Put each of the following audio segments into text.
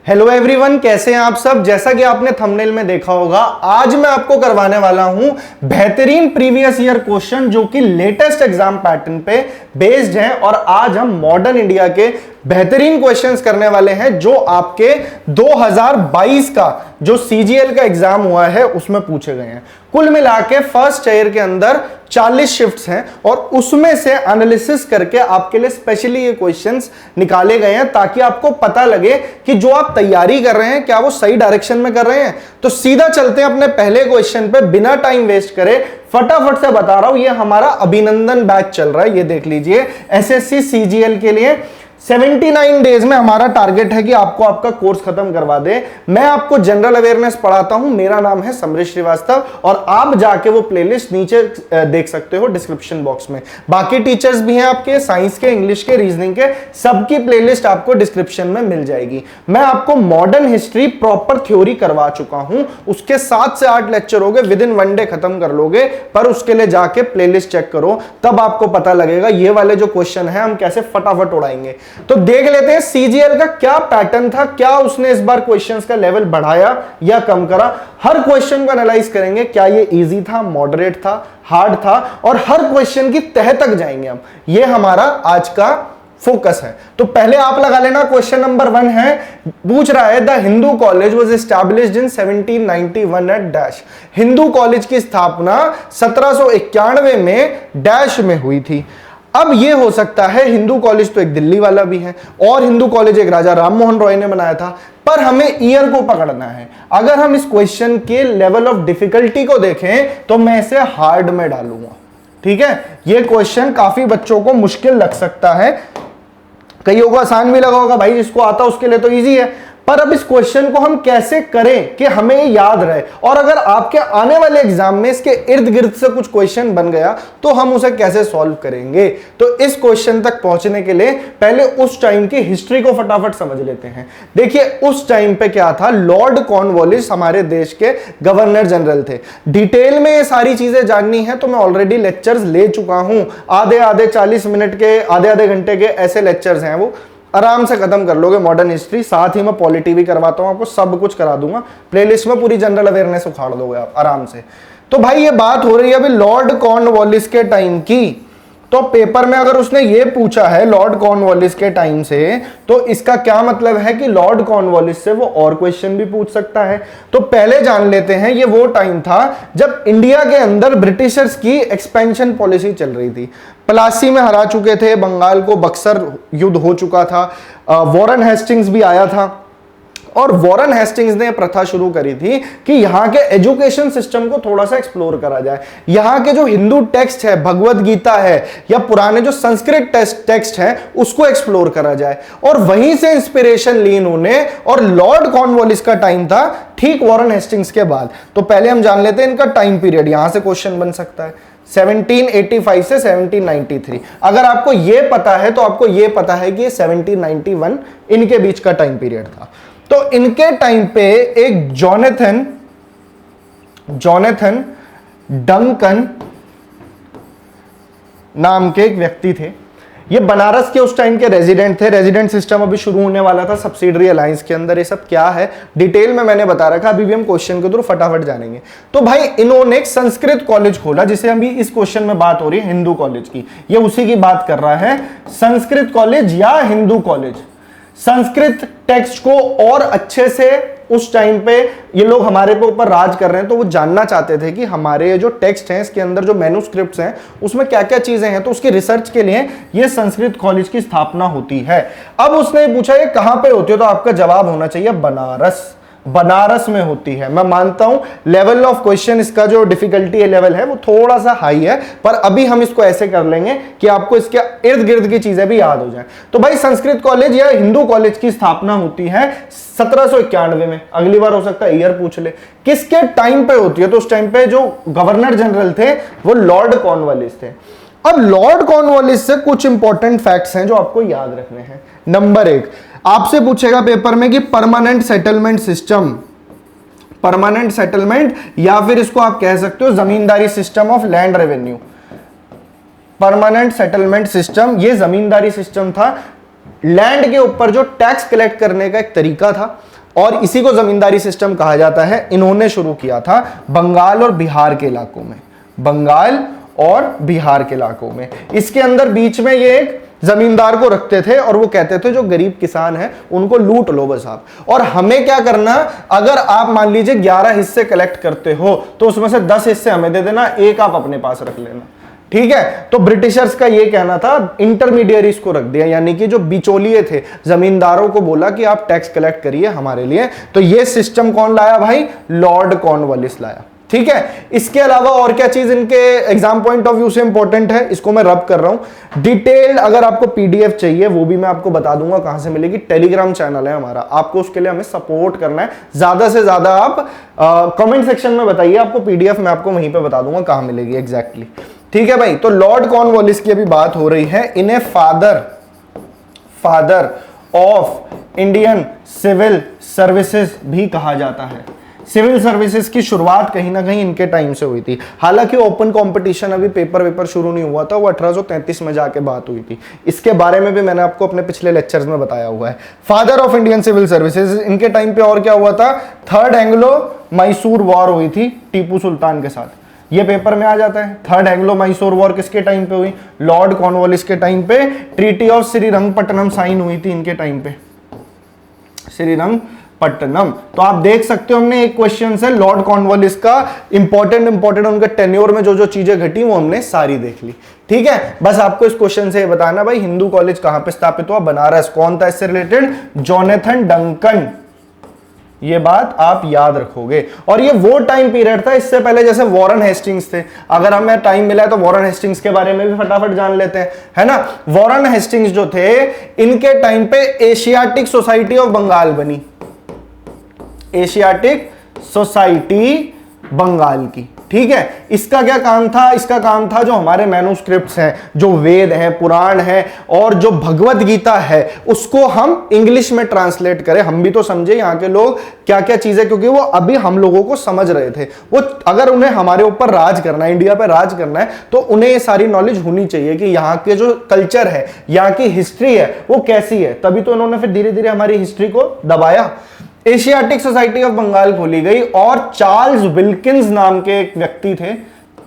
Hello everyone, कैसे हैं आप सब। जैसा कि आपने थंबनेल में देखा होगा, आज मैं आपको करवाने वाला हूं बेहतरीन प्रीवियस ईयर क्वेश्चन जो कि लेटेस्ट एग्जाम पैटर्न पे बेस्ड हैं। और आज हम मॉडर्न इंडिया के बेहतरीन क्वेश्चंस करने वाले हैं जो आपके 2022 का जो सीजीएल का एग्जाम हुआ है उसमें पूछे गए हैं। कुल मिला के फर्स्ट ईयर के अंदर 40 शिफ्ट्स हैं और उसमें से एनालिसिस करके आपके लिए स्पेशली ये क्वेश्चंस निकाले गए हैं ताकि आपको पता लगे कि जो आप तैयारी कर रहे हैं क्या वो सही डायरेक्शन में कर रहे हैं। तो सीधा चलते हैं अपने पहले क्वेश्चन पे, बिना टाइम वेस्ट करे फटाफट से बता रहा हूं। ये हमारा अभिनंदन बैच चल रहा है, ये देख लीजिए। एसएससी सीजीएल के लिए 79 डेज में हमारा टारगेट है कि आपको आपका कोर्स खत्म करवा दे। मैं आपको जनरल अवेयरनेस पढ़ाता हूं, मेरा नाम है समरेश श्रीवास्तव और आप जाके वो प्लेलिस्ट नीचे देख सकते हो डिस्क्रिप्शन बॉक्स में। बाकी टीचर्स भी हैं आपके, साइंस के, इंग्लिश के, रीजनिंग के, सबकी प्लेलिस्ट आपको डिस्क्रिप्शन में मिल जाएगी। मैं आपको मॉडर्न हिस्ट्री प्रॉपर थ्योरी करवा चुका हूं, उसके 7 से 8 लेक्चर हो गए, विद इन 1 डे खत्म कर लोगे। पर उसके लिए जाके प्लेलिस्ट चेक करो, तब आपको पता लगेगा ये वाले जो क्वेश्चन है हम कैसे फटाफट उड़ाएंगे। तो देख लेते हैं सीजीएल का क्या पैटर्न था, क्या उसने इस बार क्वेश्चंस का लेवल बढ़ाया या कम करा। हर क्वेश्चन को एनालाइज करेंगे, क्या ये इजी था, मॉडरेट था, हार्ड था, और हर क्वेश्चन की तह तक जाएंगे हम। ये हमारा आज का फोकस है। तो पहले आप लगा लेना, क्वेश्चन नंबर 1 है, पूछ रहा है the Hindu college was established in 1791 at dash. Hindu college की स्थापना 1791 में डैश में हुई थी। अब ये हो सकता है हिंदू कॉलेज तो एक दिल्ली वाला भी है और हिंदू कॉलेज एक राजा राममोहन रॉय ने बनाया था, पर हमें ईयर को पकड़ना है। अगर हम इस क्वेश्चन के लेवल ऑफ डिफिकल्टी को देखें तो मैं इसे हार्ड में डालूंगा, ठीक है। ये क्वेश्चन काफी बच्चों को मुश्किल लग सकता है, कईयों को आसान भी लगा होगा, भाई जिसको आता उसके लिए तो इजी है। पर अब इस क्वेश्चन को हम कैसे करें कि हमें ये याद रहे, और अगर आपके आने वाले एग्जाम में इसके इर्द गिर्द से कुछ क्वेश्चन बन गया तो हम उसे कैसे सॉल्व करेंगे। तो इस क्वेश्चन तक पहुंचने के लिए पहले उस टाइम की हिस्ट्री को फटाफट समझ लेते हैं। देखिए उस टाइम पे क्या था, लॉर्ड कॉर्नवालिस हमारे देश के गवर्नर जनरल थे। डिटेल में ये सारी चीजें जाननी है तो मैं ऑलरेडी लेक्चर्स ले चुका हूं, आधे 40 मिनट के, आधे घंटे के ऐसे लेक्चर्स हैं, वो आराम से खत्म कर लोगे मॉडर्न हिस्ट्री। साथ ही मैं पॉलिटी भी करवाता हूं, आपको सब कुछ करा दूंगा। प्लेलिस्ट में पूरी जनरल अवेयरनेस उखाड़ दोगे आप आराम से। तो भाई ये बात हो रही है अभी लॉर्ड कॉर्नवालिस के टाइम की। तो पेपर में अगर उसने ये पूछा है लॉर्ड कॉर्नवालिस के टाइम से, तो इसका क्या मतलब है कि लॉर्ड कॉर्नवालिस से वो और क्वेश्चन भी पूछ सकता है। तो पहले जान लेते हैं, ये वो टाइम था जब इंडिया के अंदर ब्रिटिशर्स की एक्सपेंशन पॉलिसी चल रही थी। प्लासी में हरा चुके थे, बंगाल को बक्सर युद्ध हो चुका था, वॉरेन हेस्टिंग्स भी आया था, और वॉरेन हेस्टिंग्स ने प्रथा शुरू करी थी कि यहाँ के एजुकेशन सिस्टम को थोड़ा सा एक्सप्लोर करा जाए। यहाँ के जो हिंदू टेक्स्ट है, भगवत गीता है या पुराने जो संस्कृत टेक्स्ट है, उसको एक्सप्लोर करा जाए। और वहीं से इंस्पिरेशन ली इन्होंने, और लॉर्ड कॉर्नवालिस का टाइम था ठीक वॉरेन हेस्टिंग्स के बाद। तो पहले हम जान लेते हैं इनका टाइम पीरियड, यहां से क्वेश्चन बन सकता है 1785 से 1793। अगर आपको यह पता है तो आपको यह पता है कि 1791 इनके बीच का टाइम पीरियड था। तो इनके टाइम पे एक जॉनथन डंकन नाम के एक व्यक्ति थे। ये बनारस के उस टाइम के रेजिडेंट थे। रेजिडेंट सिस्टम अभी शुरू होने वाला था सब्सिडरी अलायंस के अंदर। ये सब क्या है डिटेल में मैंने बता रखा, अभी भी हम क्वेश्चन के थ्रू फटाफट जानेंगे। तो भाई इन्होंने एक संस्कृत कॉलेज खोला, जिसे अभी इस क्वेश्चन में बात हो रही है हिंदू कॉलेज की, ये उसी की बात कर रहा है। संस्कृत कॉलेज या हिंदू कॉलेज, संस्कृत टेक्स्ट को और अच्छे से, उस टाइम पे ये लोग हमारे पे ऊपर राज कर रहे हैं तो वो जानना चाहते थे कि हमारे जो टेक्स्ट हैं, इसके अंदर जो मैन्युस्क्रिप्ट्स हैं, उसमें क्या क्या चीजें हैं। तो उसकी रिसर्च के लिए ये संस्कृत कॉलेज की स्थापना होती है। अब उसने पूछा ये कहां पे होती है, तो आपका जवाब होना चाहिए बनारस। बनारस में होती है। मैं मानता हूं लेवल ऑफ क्वेश्चन, इसका जो डिफिकल्टी लेवल है वो थोड़ा सा हाई है, पर अभी हम इसको ऐसे कर लेंगे कि आपको इसके इर्द गिर्द की चीजें भी याद हो जाएं। तो भाई संस्कृत कॉलेज या हिंदू कॉलेज की स्थापना होती है 1791 में। अगली बार हो सकता है ईयर पूछ ले, किसके टाइम पे होती है। तो उस टाइम पे जो गवर्नर जनरल थे वो लॉर्ड कॉर्नवालिस थे। अब लॉर्ड कॉर्नवालिस से कुछ इंपॉर्टेंट फैक्ट्स हैं जो आपको याद रखने हैं। नंबर 1, आपसे पूछेगा पेपर में कि permanent settlement system, permanent settlement या फिर इसको आप कह सकते हो zamindari system of land revenue. Permanent settlement system ये जमींदारी सिस्टम था लैंड के ऊपर जो टैक्स कलेक्ट करने का एक तरीका था और इसी को जमींदारी सिस्टम कहा जाता है, इन्होंने शुरू किया था बंगाल और बिहार के इलाकों में, बंगाल और बिहार के इलाकों में। इसके अंदर बीच में ये एक जमींदार को रखते थे और वो कहते थे जो गरीब किसान है उनको लूट लो बस आप, और हमें क्या करना, अगर आप मान लीजिए 11 हिस्से कलेक्ट करते हो तो उसमें से 10 हिस्से हमें दे देना, एक आप अपने पास रख लेना, ठीक है। तो ब्रिटिशर्स का ये कहना था, इंटरमीडियरीज को रख दिया, यानी कि जो बिचौलिए थे, जमींदारों को बोला कि आप टैक्स कलेक्ट करिए हमारे लिए। तो ये सिस्टम कौन लाया भाई, लॉर्ड कॉर्नवालिस लाया, ठीक है। इसके अलावा और क्या चीज इनके एग्जाम पॉइंट ऑफ व्यू से इंपॉर्टेंट है, इसको मैं रब कर रहा हूं। डिटेल अगर आपको पीडीएफ चाहिए वो भी मैं आपको बता दूंगा कहां से मिलेगी, टेलीग्राम चैनल है हमारा, आपको उसके लिए हमें सपोर्ट करना है, ज्यादा से ज्यादा आप कमेंट सेक्शन में बताइए, आपको पीडीएफ मैं आपको वहीं पे बता दूंगा कहां मिलेगी एग्जैक्टली, ठीक है भाई। तो लॉर्ड कॉर्नवालिस की अभी बात हो रही है, इन्हें father of Indian civil services भी कहा जाता है। सिविल सर्विसेज की शुरुआत कहीं ना कहीं इनके टाइम से हुई थी, हालांकि ओपन कंपटीशन अभी पेपर शुरू नहीं हुआ था, वो 1833 में जाके बात हुई थी। इसके बारे में भी मैंने आपको अपने पिछले लेक्चर्स में बताया हुआ है। Father of Indian civil services, इनके टाइम पे और क्या हुआ था, थर्ड एंग्लो मैसूर वॉर हुई थी टीपू सुल्तान के साथ, ये पेपर में आ जाता है। थर्ड एंग्लो मैसूर वॉर किसके टाइम पे हुई, लॉर्ड कॉर्नवालिस के टाइम पे। ट्रीटी ऑफ श्रीरंगपट्टनम साइन हुई थी इनके टाइम पे, श्रीरंगपट्टनम। तो आप देख सकते हो हमने एक क्वेश्चन से लॉर्ड कॉर्नवालिस का इंपॉर्टेंट उनके टेन्योर में जो जो चीजें घटी वो हमने सारी देख ली, ठीक है। बस आपको इस क्वेश्चन से बताना भाई हिंदू कॉलेज कहां पे स्थापित हुआ, बनारस। कौन था इससे रिलेटेड, जोनाथन डंकन, ये बात आप याद रखोगे। और ये वो टाइम पीरियड था, इससे पहले जैसे वॉरेन हेस्टिंग्स थे, अगर हमें टाइम मिला है तो वॉरेन हेस्टिंग्स के बारे में भी फटाफट जान लेते हैं, है ना। वॉरेन हेस्टिंग्स जो थे, इनके टाइम पे एशियाटिक सोसाइटी ऑफ बंगाल बनी, एशियाटिक सोसाइटी बंगाल की, ठीक है। इसका क्या काम था, इसका काम था जो हमारे मैन्युस्क्रिप्ट्स हैं, जो वेद हैं, पुराण हैं और जो भगवत गीता है, उसको हम इंग्लिश में ट्रांसलेट करें। हम भी तो समझे यहाँ के लोग क्या क्या चीजें, क्योंकि वो अभी हम लोगों को समझ रहे थे, वो अगर उन्हें हमारे ऊपर राज करना है, इंडिया पे राज करना है, तो उन्हें ये सारी नॉलेज होनी चाहिए कि यहाँ के जो कल्चर है, यहाँ की हिस्ट्री है वो कैसी है। तभी तो उन्होंने फिर धीरे धीरे हमारी हिस्ट्री को दबाया। एशियाटिक सोसाइटी ऑफ बंगाल खोली गई और चार्ल्स विल्किंस नाम के एक व्यक्ति थे,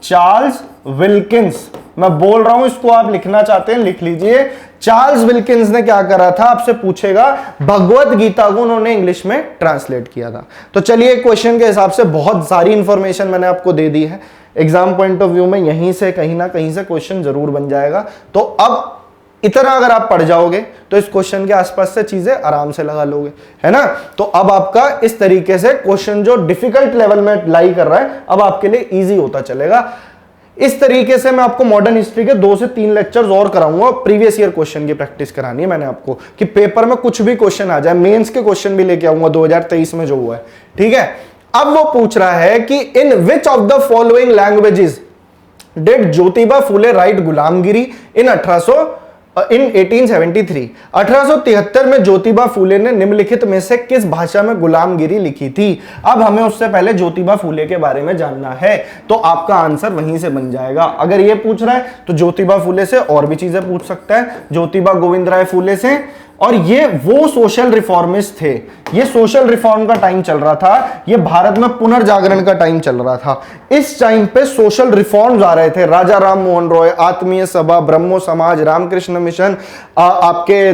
चार्ल्स विल्किंस, मैं बोल रहा हूं इसको आप लिखना चाहते हैं लिख लीजिए। चार्ल्स विल्किंस ने क्या करा था, आपसे पूछेगा, भगवत गीता को उन्होंने इंग्लिश में ट्रांसलेट किया था। तो चलिए क्वेश्चन के हिसाब से बहुत सारी इंफॉर्मेशन मैंने आपको दे दी है, एग्जाम पॉइंट ऑफ व्यू में यहीं से कहीं ना कहीं से क्वेश्चन जरूर बन जाएगा। तो अब इतना अगर आप पढ़ जाओगे तो इस क्वेश्चन के आसपास से चीजें आराम से लगा लोगे, है ना। तो अब आपका इस तरीके से क्वेश्चन जो डिफिकल्ट लेवल में लाई कर रहा है, अब आपके लिए इजी होता चलेगा। इस तरीके से मैं आपको मॉडर्न हिस्ट्री के 2 से 3 लेक्चर्स और कराऊंगा। प्रीवियस ईयर क्वेश्चन की प्रैक्टिस करानी है मैंने आपको, कि पेपर में कुछ भी क्वेश्चन आ जाए, मेंस के क्वेश्चन भी लेके आऊंगा 2023 में जो हुआ है, ठीक है। अब वो पूछ रहा है कि in which of the following languages did Jyotiba Phule write Gulamgiri in 1873। 1873 में ज्योतिबा फूले ने निम्नलिखित में से किस भाषा में गुलामगिरी लिखी थी। अब हमें उससे पहले ज्योतिबा फूले के बारे में जानना है, तो आपका आंसर वहीं से बन जाएगा। अगर ये पूछ रहा है तो ज्योतिबा फूले से और भी चीजें पूछ सकता है, ज्योतिबा गोविंद राय फूले से। और ये वो सोशल रिफॉर्मिस्ट थे, ये सोशल रिफॉर्म का टाइम चल रहा था, ये भारत में पुनर्जागरण का टाइम चल रहा था। इस टाइम पे सोशल रिफॉर्म्स आ रहे थे, राजा राम मोहन रॉय, आत्मीय सभा, ब्रह्मो समाज, रामकृष्ण मिशन, आपके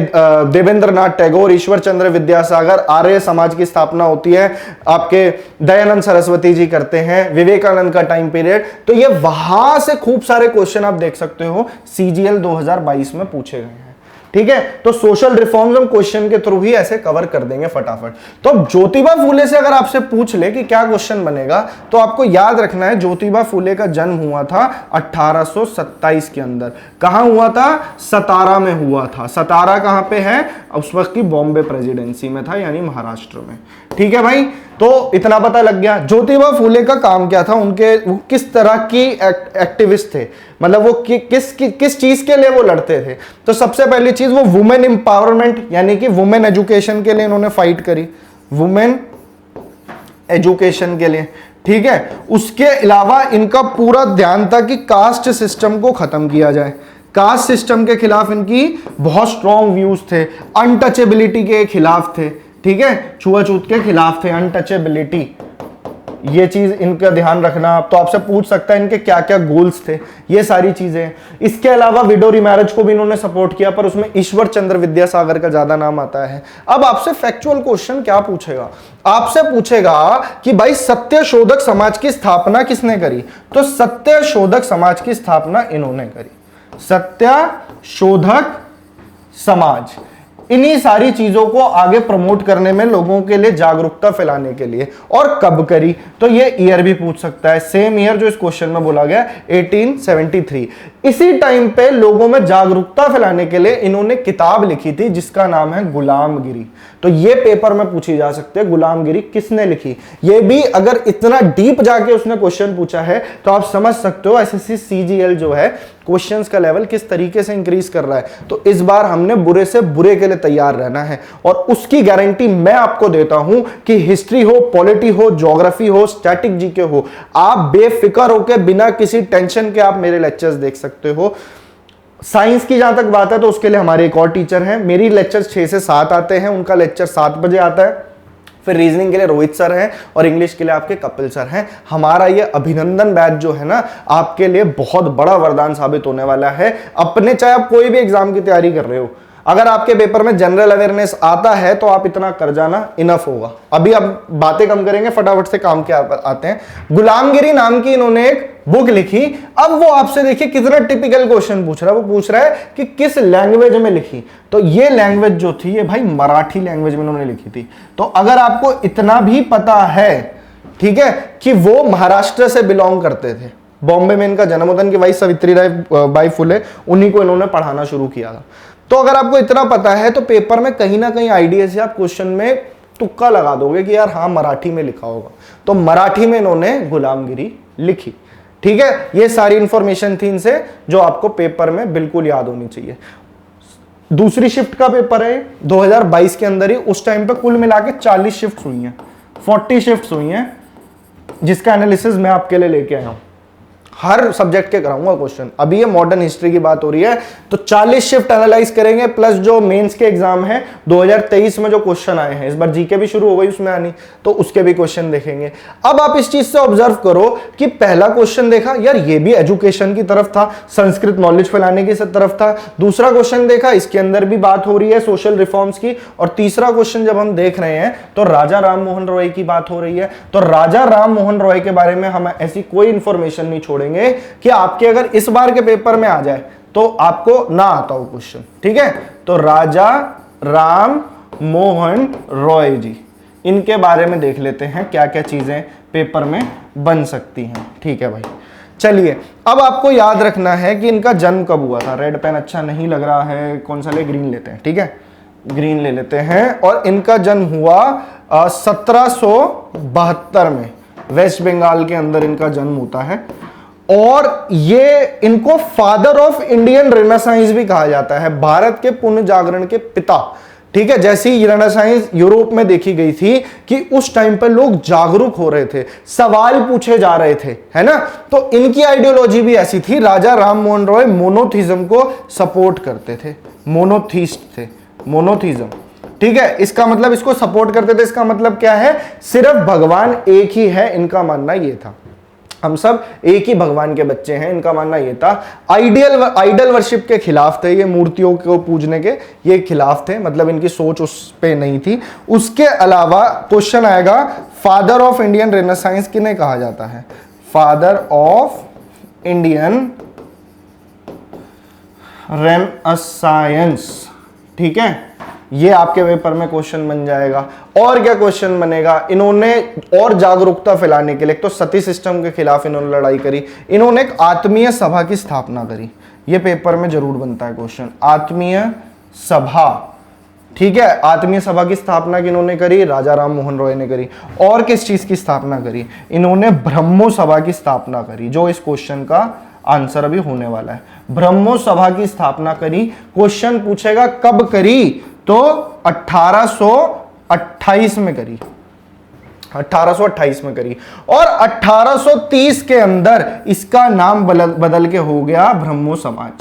देवेंद्र नाथ टैगोर, ईश्वर चंद्र विद्यासागर, आर्य समाज की स्थापना होती है, आपके दयानंद सरस्वती जी करते हैं, विवेकानंद का टाइम पीरियड। तो ये वहां से खूब सारे क्वेश्चन आप देख सकते हो सीजीएल 2022 में पूछे गए हैं, ठीक है। तो सोशल रिफॉर्म्स हम क्वेश्चन के थ्रू ही ऐसे कवर कर देंगे फटाफट। तो ज्योतिबा फूले से अगर आपसे पूछ ले कि क्या क्वेश्चन बनेगा, तो आपको याद रखना है ज्योतिबा फूले का जन्म हुआ था 1827 के अंदर। कहां हुआ था, सतारा में हुआ था। सतारा कहां पे है, उस वक्त की बॉम्बे प्रेसिडेंसी में था, यानी महाराष्ट्र में, ठीक है भाई। तो इतना पता लग गया। ज्योतिबा फूले का काम क्या था, वो किस तरह की एक्टिविस्ट थे, मतलब वो किस चीज के लिए वो लड़ते थे। तो सबसे पहली चीज वो वुमेन एम्पावरमेंट, यानी कि वुमेन एजुकेशन के लिए इन्होंने फाइट करी, वुमेन एजुकेशन के लिए, ठीक है। उसके अलावा इनका पूरा ध्यान था कि कास्ट सिस्टम को खत्म किया जाए, कास्ट सिस्टम के खिलाफ इनकी बहुत स्ट्रॉन्ग व्यूज थे, अनटचेबिलिटी के खिलाफ थे, ठीक है, छुआछूत के खिलाफ थे, अनटचेबिलिटी, ये चीज इनका ध्यान रखना। तो आपसे पूछ सकता है इनके क्या क्या गोल्स थे, ये सारी चीजें। इसके अलावा विडो रिमैरिज को भी इन्होंने सपोर्ट किया, पर उसमें ईश्वर चंद्र विद्यासागर का ज्यादा नाम आता है। अब आपसे फैक्चुअल क्वेश्चन क्या पूछेगा, आपसे पूछेगा कि भाई सत्य शोधक समाज की स्थापना किसने करी, तो सत्य शोधक समाज की स्थापना इन्होंने करी, सत्य शोधक समाज। इन्हीं सारी चीजों को आगे प्रमोट करने में, लोगों के लिए जागरूकता फैलाने के लिए, और कब करी, तो ये ईयर भी पूछ सकता है, सेम ईयर जो इस क्वेश्चन में बोला गया 1873। इसी टाइम पे लोगों में जागरूकता फैलाने के लिए इन्होंने किताब लिखी थी जिसका नाम है गुलामगिरी। तो ये पेपर में पूछी जा सकती है, गुलामगिरी किसने लिखी। ये भी अगर इतना डीप जाके उसने क्वेश्चन पूछा है तो आप समझ सकते हो एसएससी सीजीएल जो है क्वेश्चंस का लेवल किस तरीके से इंक्रीज कर रहा है। तो इस बार हमने बुरे से बुरे के लिए तैयार रहना है, और उसकी गारंटी मैं आपको देता हूं कि हिस्ट्री हो, पॉलिटी हो, ज्योग्राफी हो, स्टैटिक जीके हो, आप बेफिक्र होकर बिना किसी टेंशन के आप मेरे लेक्चर्स देख सकते हो। साइंस की जहां तक बात है तो उसके लिए हमारे एक और टीचर हैं, मेरी लेक्चर्स 6 से 7 आते हैं, उनका लेक्चर 7 बजे आता है। फिर रीजनिंग के लिए रोहित सर हैं और इंग्लिश के लिए आपके कपिल सर हैं। हमारा ये अभिनंदन बैच जो है ना, आपके लिए बहुत बड़ा वरदान साबित होने वाला है। अपने चाहे आप कोई भी एग्जाम की तैयारी कर रहे हो, अगर आपके पेपर में जनरल अवेयरनेस आता है तो आप इतना कर जाना इनफ होगा। अभी अब बातें कम करेंगे, फटाफट से काम के आते हैं। गुलामगिरी नाम की इन्होंने एक बुक लिखी। अब वो आपसे देखिए कितना टिपिकल क्वेश्चन पूछ रहा है, वो पूछ रहा है कि किस लैंग्वेज में लिखी। तो ये लैंग्वेज जो थी ये भाई मराठी लैंग्वेज में इन्होंने लिखी थी। तो अगर आपको इतना भी पता है, ठीक है, कि वो महाराष्ट्र से बिलोंग करते थे, बॉम्बे में इनका जन्म होता है, इनकी भाई सावित्रीबाई बाई फुले, उन्हीं को इन्होंने पढ़ाना शुरू किया था। तो अगर आपको इतना पता है तो पेपर में कहीं ना कहीं आइडिया से आप क्वेश्चन में तुक्का लगा दोगे कि यार हाँ मराठी में लिखा होगा। तो मराठी में इन्होंने गुलामगिरी लिखी, ठीक है। ये सारी इंफॉर्मेशन थी इनसे जो आपको पेपर में बिल्कुल याद होनी चाहिए। दूसरी शिफ्ट का पेपर है 2022 के अंदर ही, उस टाइम पे कुल मिला के 40 शिफ्ट हुई हैं, 40 शिफ्ट हुई हैं, जिसका एनालिसिस मैं आपके लिए लेके आया हूं। हर सब्जेक्ट के कराऊंगा क्वेश्चन। अभी ये मॉडर्न हिस्ट्री की बात हो रही है तो 40 शिफ्ट एनालाइज करेंगे, प्लस जो मेंस के एग्जाम है 2023 में जो क्वेश्चन आए हैं, इस बार जीके भी शुरू हो गई उसमें आनी, तो उसके भी क्वेश्चन देखेंगे। अब आप इस चीज से ऑब्जर्व करो कि पहला क्वेश्चन देखा यार ये भी एजुकेशन की तरफ था, संस्कृत नॉलेज फैलाने की तरफ था। दूसरा क्वेश्चन देखा, इसके अंदर भी बात हो रही है सोशल रिफॉर्म्स की। और तीसरा क्वेश्चन जब हम देख रहे हैं तो राजा राम मोहन रॉय की बात हो रही है। तो राजा राम मोहन रॉय के बारे में हम ऐसी कोई इंफॉर्मेशन नहीं छोड़ेंगे कि आपके अगर इस बार के पेपर में आ जाए तो आपको ना आता हो क्वेश्चन, ठीक है। तो राजा राम मोहन रॉय जी, इनके बारे में देख लेते हैं क्या क्या चीजें पेपर में बन सकती हैं, ठीक है भाई। चलिए अब आपको याद रखना है कि इनका जन्म कब हुआ था। रेड पेन अच्छा नहीं लग रहा है, कौन सा ले, ग्रीन लेते हैं, ठीक है, ग्रीन ले लेते हैं। और इनका जन्म हुआ 1772 में, वेस्ट बंगाल के अंदर इनका जन्म होता है। और ये इनको फादर ऑफ इंडियन रेनेसांस भी कहा जाता है, भारत के पुनर्जागरण के पिता, ठीक है। जैसी रेनेसांस यूरोप में देखी गई थी कि उस टाइम पर लोग जागरूक हो रहे थे, सवाल पूछे जा रहे थे, है ना। तो इनकी आइडियोलॉजी भी ऐसी थी। राजा राम मोहन रॉय मोनोथिज्म को सपोर्ट करते थे, मोनोथिस्ट थे, मोनोथिज्म, ठीक है। इसका मतलब इसको सपोर्ट करते थे, इसका मतलब क्या है, सिर्फ भगवान एक ही है, इनका मानना ये था। हम सब एक ही भगवान के बच्चे हैं, इनका मानना ये था। आइडल वर्शिप के खिलाफ थे, ये मूर्तियों को पूजने के ये खिलाफ थे, मतलब इनकी सोच उस पे नहीं थी। उसके अलावा क्वेश्चन आएगा, फादर ऑफ इंडियन रेनेसांस किन्हें कहा जाता है, फादर ऑफ इंडियन रेनेसांस, ठीक है। ये आपके पेपर में क्वेश्चन बन जाएगा। और क्या क्वेश्चन बनेगा, इन्होंने और जागरूकता फैलाने के लिए, तो सती सिस्टम के खिलाफ इन्होंने लड़ाई करी, इन्होंने एक आत्मीय सभा की स्थापना करी। ये पेपर में जरूर बनता है क्वेश्चन, आत्मीय सभा, ठीक है। आत्मीय सभा की स्थापना किन्होंने करी, राजा राम मोहन रॉय ने करी। और किस चीज की स्थापना करी, इन्होंने ब्रह्मो सभा की स्थापना करी, जो इस क्वेश्चन का आंसर अभी होने वाला है। ब्रह्मो सभा की स्थापना करी। क्वेश्चन पूछेगा कब करी, तो 1828 में करी, 1828 में करी। और 1830 के अंदर इसका नाम बदल के हो गया ब्रह्मो समाज।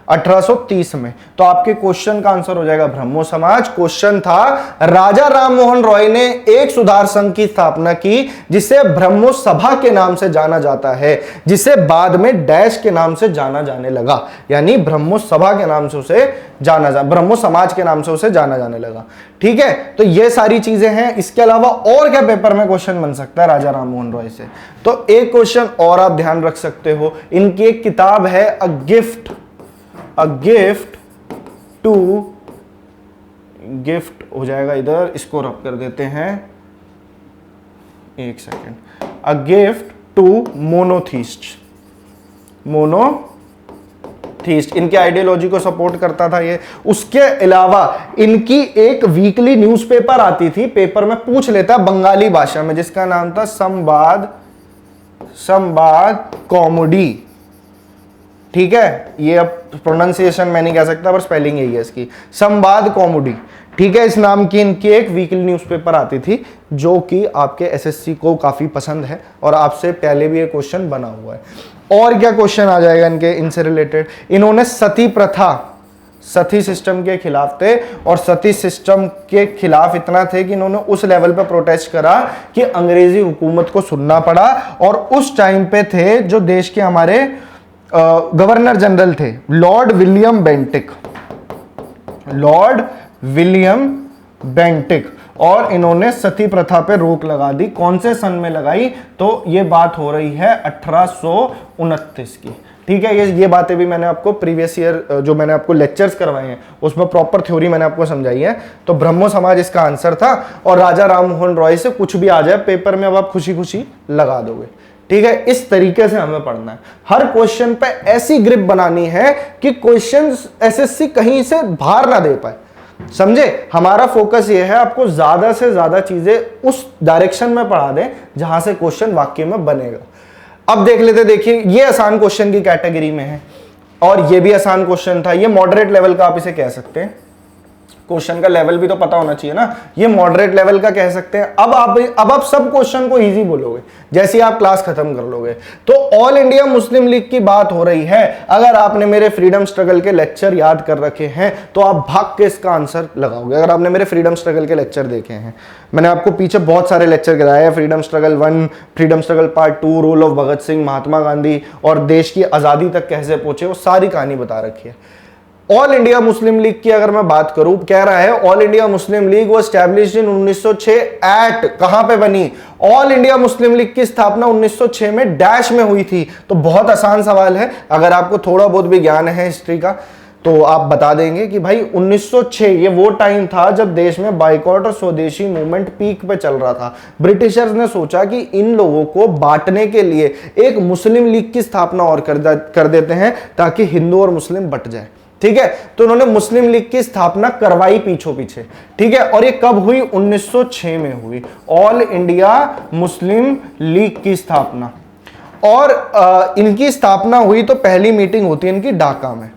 1830 में। तो आपके क्वेश्चन का आंसर हो जाएगा ब्रह्मो समाज। क्वेश्चन था राजा राममोहन रॉय ने एक सुधार संघ की स्थापना की जिसे ब्रह्मो सभा के नाम से जाना जाता है, जिसे बाद में डैश के नाम से जाना जाने लगा, यानी ब्रह्मो सभा के नाम से उसे ब्रह्मो समाज के नाम से उसे जाना जाने लगा। ठीक है, तो ये सारी चीजें हैं। इसके अलावा और क्या पेपर में क्वेश्चन बन सकता है राजा राममोहन रॉय से? तो एक क्वेश्चन और आप ध्यान रख सकते हो, इनकी एक किताब है अ गिफ्ट टू, गिफ्ट हो जाएगा इधर, इसको रब कर देते हैं, एक second, a gift to monotheist. इनके आइडियोलॉजी को सपोर्ट करता था ये। उसके अलावा इनकी एक वीकली न्यूज़पेपर आती थी, पेपर में पूछ लेता बंगाली भाषा में, जिसका नाम था संवाद कॉमेडी। ठीक है, ये अब प्रोनाउंसिएशन मैं नहीं कह सकता पर स्पेलिंग यही है इसकी, संवाद कॉमेडी। ठीक है, इस नाम की इनकी एक वीकली न्यूज़पेपर आती थी जो कि आपके एसएससी को काफी पसंद है और आपसे पहले भी ये क्वेश्चन बना हुआ है। और क्या क्वेश्चन आ जाएगा इनके इनसे रिलेटेड? इन्होंने सती प्रथा, सती सिस्टम के खिलाफ थे और सती सिस्टम के खिलाफ इतना थे कि इन्होंने उस लेवल पे प्रोटेस्ट करा कि अंग्रेजी हुकूमत को सुनना पड़ा। और उस टाइम पे थे जो देश के हमारे गवर्नर जनरल थे, लॉर्ड विलियम बेंटिक, और इन्होंने सती प्रथा पे रोक लगा दी। कौन से सन में लगाई? तो ये बात हो रही है 1829 की। ठीक है, ये बातें भी मैंने आपको प्रीवियस ईयर जो मैंने आपको लेक्चर्स करवाए हैं उसमें प्रॉपर थ्योरी मैंने आपको समझाई है। तो ब्रह्मो समाज इसका आंसर था। और राजा राममोहन रॉय से कुछ भी आ जाए पेपर में अब आप खुशी खुशी लगा दोगे। ठीक है, इस तरीके से हमें पढ़ना है। हर क्वेश्चन पे ऐसी ग्रिप बनानी है कि क्वेश्चन एसएससी कहीं से बाहर ना दे पाए। समझे? हमारा फोकस ये है आपको ज्यादा से ज्यादा चीजें उस डायरेक्शन में पढ़ा दें जहां से क्वेश्चन वाक्य में बनेगा। अब देख लेते, देखिए ये आसान क्वेश्चन की कैटेगरी में है और ये भी आसान क्वेश्चन था। ये मॉडरेट लेवल का आप इसे कह सकते हैं। क्वेश्चन का लेवल भी तो पता होना चाहिए ना, ये मॉडरेट लेवल का कह सकते हैं। अब आप सब क्वेश्चन को इजी बोलोगे जैसे आप क्लास खत्म कर लोगे। तो ऑल इंडिया मुस्लिम लीग की बात हो रही है। अगर आपने मेरे फ्रीडम स्ट्रगल के लेक्चर याद कर रखे हैं तो आप भाग के इसका आंसर लगाओगे। अगर आपने मेरे फ्रीडम स्ट्रगल के लेक्चर देखे हैं, मैंने आपको पीछे बहुत सारे लेक्चर कराए हैं, freedom struggle 1, freedom struggle part 2, role of Bhagat Singh, Mahatma Gandhi और देश की आजादी तक कैसे पहुंचे, वो सारी कहानी बता रखी है। ऑल इंडिया मुस्लिम लीग की अगर मैं बात करूं, कह रहा है ऑल इंडिया मुस्लिम लीग वो एस्टैब्लिश्ड इन 1906 एट, कहां पे बनी? ऑल इंडिया मुस्लिम लीग की स्थापना 1906 में डैश में हुई थी। तो बहुत आसान सवाल है, अगर आपको थोड़ा बहुत भी ज्ञान है हिस्ट्री का तो आप बता देंगे कि भाई 1906 ये वो टाइम था जब देश में बाइकॉट और स्वदेशी मूवमेंट पीक पे चल रहा था। ब्रिटिशर्स ने सोचा कि इन लोगों को बांटने के लिए एक मुस्लिम लीग की स्थापना और कर देते हैं ताकि हिंदू और मुस्लिम बट जाए। ठीक है, तो उन्होंने मुस्लिम लीग की स्थापना करवाई पीछे। ठीक है, और ये कब हुई? 1906 में हुई ऑल इंडिया मुस्लिम लीग की स्थापना। और इनकी स्थापना हुई तो पहली मीटिंग होती है इनकी ढाका में।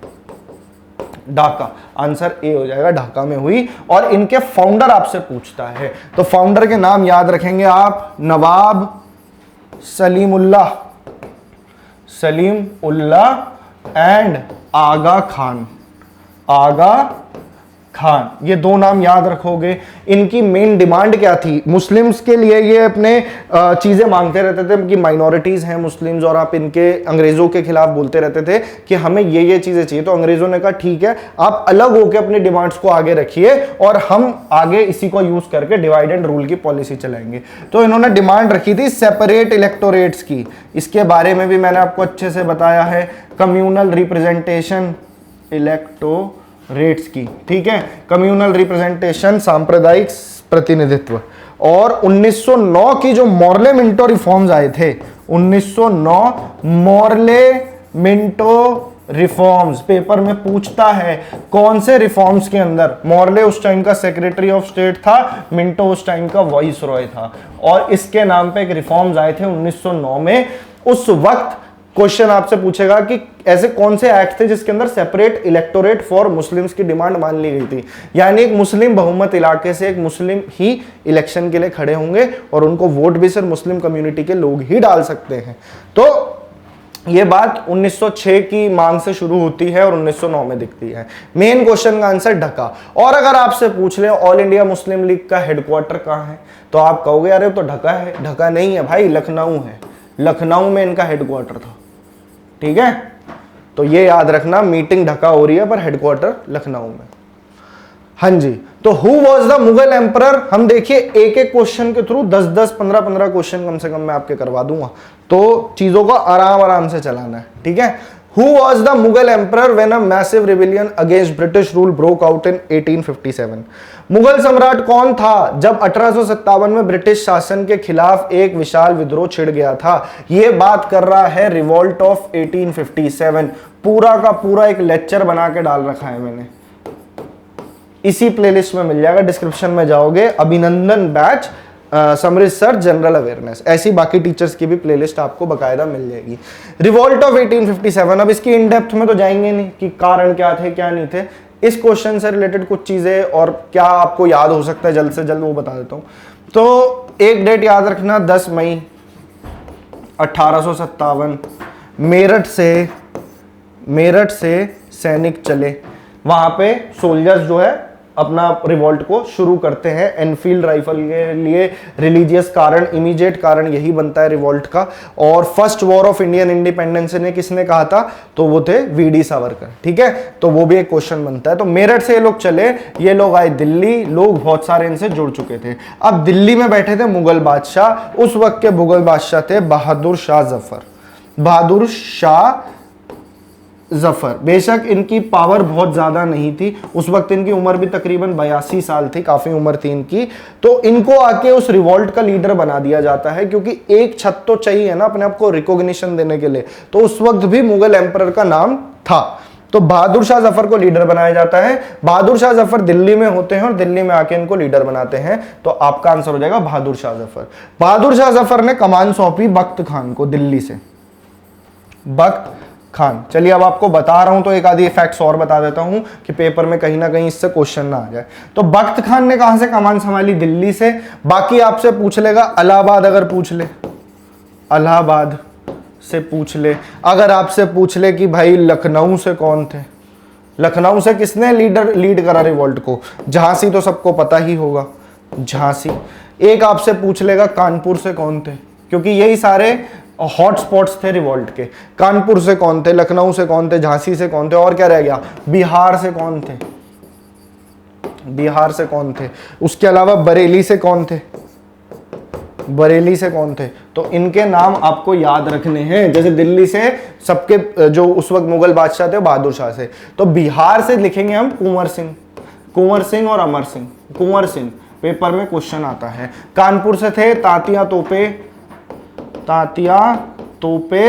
ढाका, आंसर ए हो जाएगा, ढाका में हुई। और इनके फाउंडर आपसे पूछता है तो फाउंडर के नाम याद रखेंगे आप, नवाब सलीम-उल्लाह एंड आगा खान, ये दो नाम याद रखोगे। इनकी मेन डिमांड क्या थी? मुस्लिम्स के लिए ये अपने चीजें मांगते रहते थे कि माइनॉरिटीज हैं मुस्लिम्स और आप इनके अंग्रेजों के खिलाफ बोलते रहते थे कि हमें ये चीजें चाहिए। तो अंग्रेजों ने कहा ठीक है, आप अलग होकर अपनी डिमांड्स को आगे रखिए और हम आगे इसी को यूज करके डिवाइड एंड रूल की पॉलिसी चलाएंगे। तो इन्होंने डिमांड रखी थी सेपरेट इलेक्टोरेट्स की। इसके बारे में भी मैंने आपको अच्छे से बताया है, कम्युनल रिप्रेजेंटेशन इलेक्टोरेट्स की। ठीक है, कम्युनल रिप्रेजेंटेशन, सांप्रदायिक प्रतिनिधित्व। और 1909 की जो मॉर्ले मिंटो रिफॉर्म्स आए थे, 1909 मॉर्ले मिंटो रिफॉर्म्स, पेपर में पूछता है कौन से रिफॉर्म्स के अंदर। मॉर्ले उस टाइम का सेक्रेटरी ऑफ स्टेट था, मिंटो उस टाइम का वॉइस रॉय था, और इसके नाम पे एक रिफॉर्म्स आए थे 1909 में। उस वक्त क्वेश्चन आपसे पूछेगा कि ऐसे कौन से एक्ट थे जिसके अंदर सेपरेट इलेक्टोरेट फॉर मुस्लिम्स की डिमांड मान ली गई थी, यानी एक मुस्लिम बहुमत इलाके से एक मुस्लिम ही इलेक्शन के लिए खड़े होंगे और उनको वोट भी सिर्फ मुस्लिम कम्युनिटी के लोग ही डाल सकते हैं। तो ये बात 1906 की मांग से शुरू होती है और 1909 में दिखती है। मेन क्वेश्चन का आंसर ढाका। और अगर आपसे पूछ ले ऑल इंडिया मुस्लिम लीग का हेडक्वार्टर कहाँ है, तो आप कहोगे अरे तो ढाका है। ढाका नहीं है भाई, लखनऊ है। लखनऊ में इनका हेडक्वार्टर था। ठीक है, तो ये याद रखना, मीटिंग ढाका हो रही है पर हेडक्वार्टर लखनऊ में। हाँ जी, तो who was the Mughal emperor, हम देखिए एक एक क्वेश्चन के थ्रू 10-10, 15-15 क्वेश्चन कम से कम मैं आपके करवा दूंगा, तो चीजों को आराम आराम से चलाना है। ठीक है, who was the Mughal emperor when a massive rebellion against British rule broke out in 1857। Mughal सम्राट कौन था जब 1857 में ब्रिटिश शासन के खिलाफ एक विशाल विद्रोह छिड़ गया था। यह बात कर रहा है रिवॉल्ट ऑफ 1857। पूरा का पूरा एक लेक्चर बना के डाल रखा है मैंने, इसी प्लेलिस्ट में मिल जाएगा, डिस्क्रिप्शन में जाओगे, अभिनंदन बैच समृद्ध सर जनरल अवेयरनेस, ऐसी बाकी टीचर्स की भी प्लेलिस्ट आपको बकायदा मिल जाएगी। रिवॉल्ट ऑफ 1857, अब इसकी इन डेप्थ में तो जाएंगे नहीं कि कारण क्या थे क्या नहीं थे। इस क्वेश्चन से रिलेटेड कुछ चीजें और क्या आपको याद हो सकता है जल्द से जल्द वो बता देता हूं। तो एक डेट याद रखना, 10 मई 1857, मेरठ से सैनिक चले, वहां पे सोल्जर्स जो है अपना रिवॉल्ट को शुरू करते हैं। एनफील्ड राइफल के लिए रिलीजियस कारण, इमीडिएट कारण यही बनता है रिवॉल्ट का। और first war of Indian independence ने किसने कहा था, तो वो थे वीडी सावरकर। ठीक है, तो वो भी एक क्वेश्चन बनता है। तो मेरठ से ये लोग चले, ये लोग आए दिल्ली, लोग बहुत सारे इनसे जुड़ चुके थे। अब दिल्ली में बैठे थे मुगल बादशाह, उस वक्त के मुगल बादशाह थे बहादुर शाह जफर। बहादुर शाह जफर, बेशक इनकी पावर बहुत ज्यादा नहीं थी उस वक्त, इनकी उम्र भी तकरीबन 82 साल थी, काफी उम्र थी इनकी। तो इनको आके उस रिवॉल्ट का लीडर बना दिया जाता है, क्योंकि एक छत तो चाहिए ना अपने आप को रिकॉग्निशन देने के लिए। तो उस वक्त भी मुगल एम्परर का नाम था, तो बहादुर शाह जफर को लीडर बनाया जाता है। बहादुर शाह जफर दिल्ली में होते हैं और दिल्ली में आके इनको लीडर बनाते हैं, तो आपका आंसर हो जाएगा बहादुर शाह जफर। बहादुर शाह जफर ने कमान सौंपी बख्त खान को दिल्ली से, बख्त खान। चलिए अब आपको बता रहा हूं तो एक आधी फैक्ट्स और बता देता हूं कि पेपर में कहीं ना कहीं इससे क्वेश्चन ना आ जाए। तो बख्त खान ने कहां से कमान संभाली, दिल्ली से। बाकी आपसे पूछ लेगा इलाहाबाद, अगर पूछ ले इलाहाबाद से पूछ ले। अगर आपसे पूछ ले कि भाई लखनऊ से कौन थे, लखनऊ से किसने लीड करा रिवॉल्ट को, झांसी तो सबको पता ही होगा, झांसी। एक आपसे पूछ लेगा कानपुर से कौन थे, क्योंकि यही सारे हॉट स्पॉट्स थे रिवॉल्ट के। कानपुर से कौन थे, लखनऊ से कौन थे, झांसी से कौन थे, और क्या रह गया, बिहार से कौन थे, बिहार से कौन थे, उसके अलावा बरेली से कौन थे, बरेली से कौन थे। तो इनके नाम आपको याद रखने हैं। जैसे दिल्ली से सबके जो उस वक्त मुगल बादशाह थे बहादुर शाह से, तो बिहार से लिखेंगे हम कुंवर सिंह, कुंवर सिंह और अमर सिंह, कुंवर सिंह पेपर में क्वेश्चन आता है। कानपुर से थे तात्या तोपे, तात्या तोपे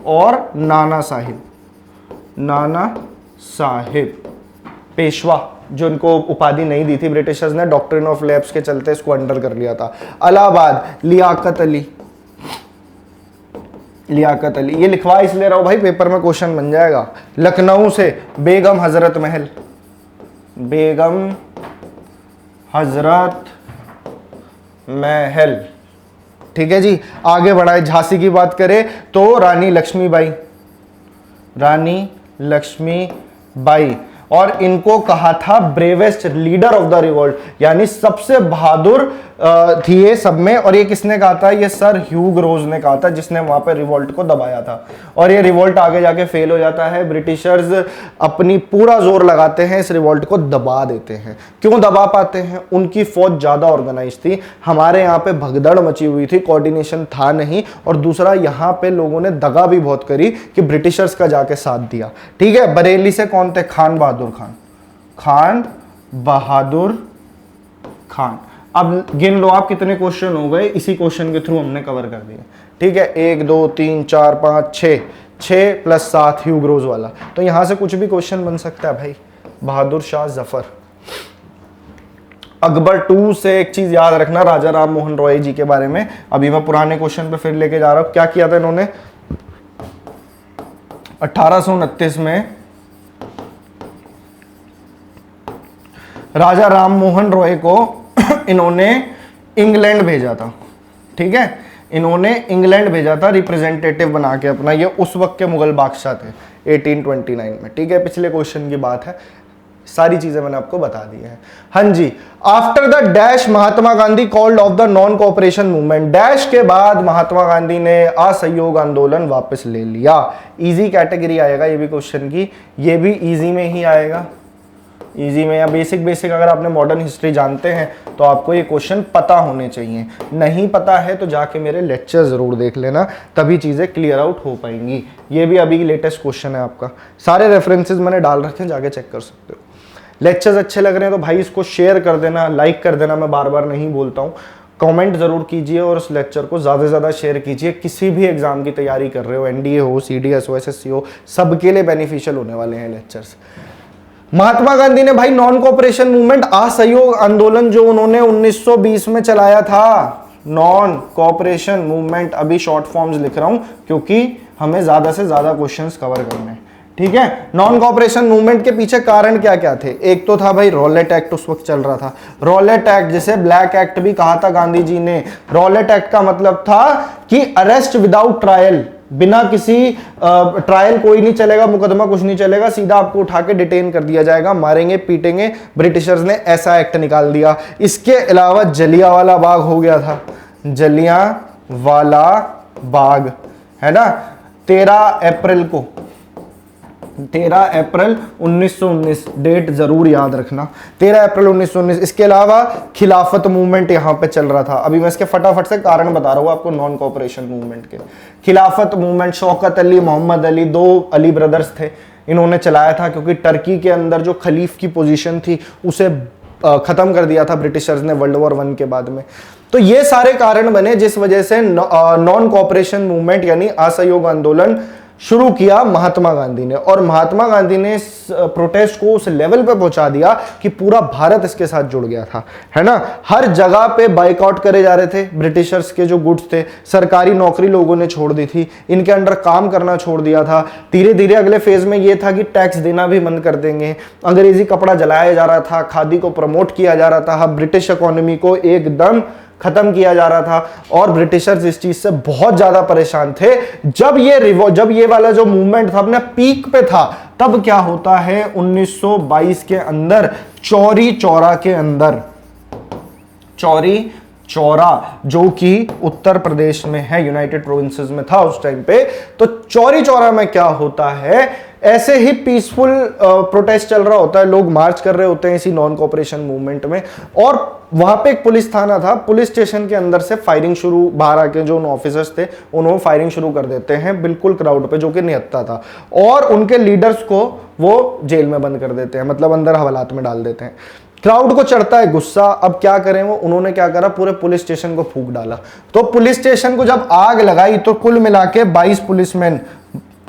और नाना साहिब, नाना साहिब पेशवा, जो इनको उपाधि नहीं दी थी ब्रिटिशर्स ने, डॉक्ट्रिन ऑफ लैप्स के चलते इसको अंडर कर लिया था। इलाहाबाद लियाकत अली, लियाकत अली, ये लिखवा इसलिए रहा हूं भाई पेपर में क्वेश्चन बन जाएगा। लखनऊ से बेगम हजरत महल, बेगम हजरत महल। ठीक है जी, आगे बढ़ाए। झांसी की बात करें तो रानी लक्ष्मीबाई, रानी लक्ष्मीबाई, और इनको कहा था bravest leader of the revolt, यानी सबसे बहादुर थी ये सब में। और ये किसने कहा था, ये सर ह्यूग रोज ने कहा था, जिसने वहां पे रिवॉल्ट को दबाया था। और ये रिवॉल्ट आगे जाके फेल हो जाता है, ब्रिटिशर्स अपनी पूरा जोर लगाते हैं, इस रिवॉल्ट को दबा देते हैं। क्यों दबा पाते हैं, उनकी फौज ज्यादा ऑर्गेनाइज थी, हमारे यहाँ पे भगदड़ मची हुई थी, कोऑर्डिनेशन था नहीं। और दूसरा यहाँ पे लोगों ने दगा भी बहुत करी कि ब्रिटिशर्स का जाके साथ दिया। ठीक है, बरेली से कौन थे, खान बहादुर खान, खान बहादुर खान। अब गिन लो आप कितने क्वेश्चन हो गए, इसी क्वेश्चन के थ्रू हमने कवर कर दिया। ठीक है, 1 2 3 4 5 6, 6 + 7 ह्यूग रोज वाला। तो यहां से कुछ भी क्वेश्चन बन सकता है भाई। बहादुर शाह जफर। अकबर 2 से एक चीज याद रखना, राजा राम मोहन रॉय जी के बारे में। अभी मैं पुराने क्वेश्चन पे फिर लेके जा रहा हूं। क्या किया था इन्होंने, 1829 में राजा राम मोहन रॉय को इन्होंने इंग्लैंड भेजा था। ठीक है, इन्होंने इंग्लैंड भेजा था रिप्रेजेंटेटिव बना के अपना, ये उस वक्त के मुगल बादशाह थे 1829 में, ठीक है। पिछले क्वेश्चन की बात है, सारी चीजें मैंने आपको बता दी हैं। हाँ जी, after the dash Mahatma Gandhi called off the non cooperation movement, dash के बाद महात्मा गांधी ने असहयोग आंदोलन वापस ले लिया। इजी कैटेगरी आएगा ये भी क्वेश्चन की, ये भी इजी में ही आएगा, इजी में या बेसिक अगर आपने मॉडर्न हिस्ट्री जानते हैं तो आपको ये क्वेश्चन पता होने चाहिए। नहीं पता है तो जाके मेरे लेक्चर जरूर देख लेना, तभी चीजें क्लियर आउट हो पाएंगी। ये भी अभी लेटेस्ट क्वेश्चन है आपका, सारे रेफरेंसेस मैंने डाल रखे हैं, जाके चेक कर सकते हो। लेक्चर्स अच्छे लग रहे हैं तो भाई इसको शेयर कर देना, लाइक कर देना, मैं बार बार नहीं बोलता हूँ। कमेंट जरूर कीजिए और उस लेक्चर को ज़्यादा से ज़्यादा शेयर कीजिए। किसी भी एग्जाम की तैयारी कर रहे हो, एनडीए हो, सीडीएस हो, एसएससी हो, सबके लिए बेनिफिशियल होने वाले हैं लेक्चर्स। महात्मा गांधी ने भाई नॉन कोऑपरेशन मूवमेंट, असहयोग आंदोलन जो उन्होंने 1920 में चलाया था, नॉन कोऑपरेशन मूवमेंट, अभी शॉर्ट फॉर्म्स लिख रहा हूं क्योंकि हमें ज्यादा से ज्यादा क्वेश्चंस कवर करने हैं, ठीक है। नॉन कोऑपरेशन मूवमेंट के पीछे कारण क्या क्या थे? एक तो था भाई रॉलेट एक्ट, उस वक्त चल रहा था रॉलेट एक्ट, जिसे ब्लैक एक्ट भी कहा था गांधी जी ने। रॉलेट एक्ट का मतलब था कि अरेस्ट विदाउट ट्रायल, बिना किसी ट्रायल कोई नहीं चलेगा, मुकदमा कुछ नहीं चलेगा, सीधा आपको उठा के डिटेन कर दिया जाएगा, मारेंगे पीटेंगे। ब्रिटिशर्स ने ऐसा एक्ट निकाल दिया। इसके अलावा जलियांवाला बाग हो गया था, जलियांवाला बाग, है ना, 13 अप्रैल 1919, डेट जरूर याद रखना, 13 अप्रैल 1919। इसके अलावा खिलाफत मूवमेंट यहां पे चल रहा था। अभी मैं इसके फटाफट से कारण बता रहा हूं आपको नॉन कोऑपरेशन मूवमेंट के। खिलाफत मूवमेंट शौकत अली, मोहम्मद अली, 2 अली ब्रदर्स थे, इन्होंने चलाया था क्योंकि टर्की के अंदर जो खलीफ की पोजीशन थी उसे खत्म कर दिया था ब्रिटिशर्स ने वर्ल्ड वॉर 1 के बाद में। तो ये सारे कारण बने जिस वजह से नॉन कोऑपरेशन मूवमेंट यानी असहयोग आंदोलन शुरू किया महात्मा गांधी ने। और महात्मा गांधी ने इस प्रोटेस्ट को उस लेवल पे पहुंचा दिया कि पूरा भारत इसके साथ जुड़ गया था, है ना। हर जगह पे बाइकआउट करे जा रहे थे ब्रिटिशर्स के जो गुड्स थे। सरकारी नौकरी लोगों ने छोड़ दी थी, इनके अंडर काम करना छोड़ दिया था। धीरे धीरे अगले फेज में ये था कि टैक्स देना भी बंद कर देंगे। अंग्रेजी कपड़ा जलाया जा रहा था, खादी को प्रमोट किया जा रहा था, ब्रिटिश इकोनॉमी को एकदम खत्म किया जा रहा था और ब्रिटिशर्स इस चीज से बहुत ज्यादा परेशान थे। जब ये वाला जो मूवमेंट था अपने पीक पे था, तब क्या होता है 1922 के अंदर चौरी चौरा के अंदर, चौरी चौरा जो कि उत्तर प्रदेश में है, यूनाइटेड प्रोविंसेस में था उस टाइम पे। तो चौरी चौरा में क्या होता है, ऐसे ही पीसफुल प्रोटेस्ट चल रहा होता है, लोग मार्च कर रहे होते हैं इसी नॉन कोऑपरेशन मूवमेंट में, और वहां पे एक पुलिस थाना था। पुलिस स्टेशन के अंदर से फायरिंग शुरू, बाहर आके जो ऑफिसर्स थे उन्होंने फायरिंग शुरू कर देते हैं बिल्कुल क्राउड पे, जो कि निहत्था था, और उनके लीडर्स को वो जेल में बंद कर देते हैं, मतलब अंदर हवालात में डाल देते हैं। क्राउड को चढ़ता है गुस्सा, अब क्या करें वो, उन्होंने क्या करा, पूरे पुलिस स्टेशन को फूंक डाला। तो पुलिस स्टेशन को जब आग लगाई तो कुल मिला के 22 पुलिसमैन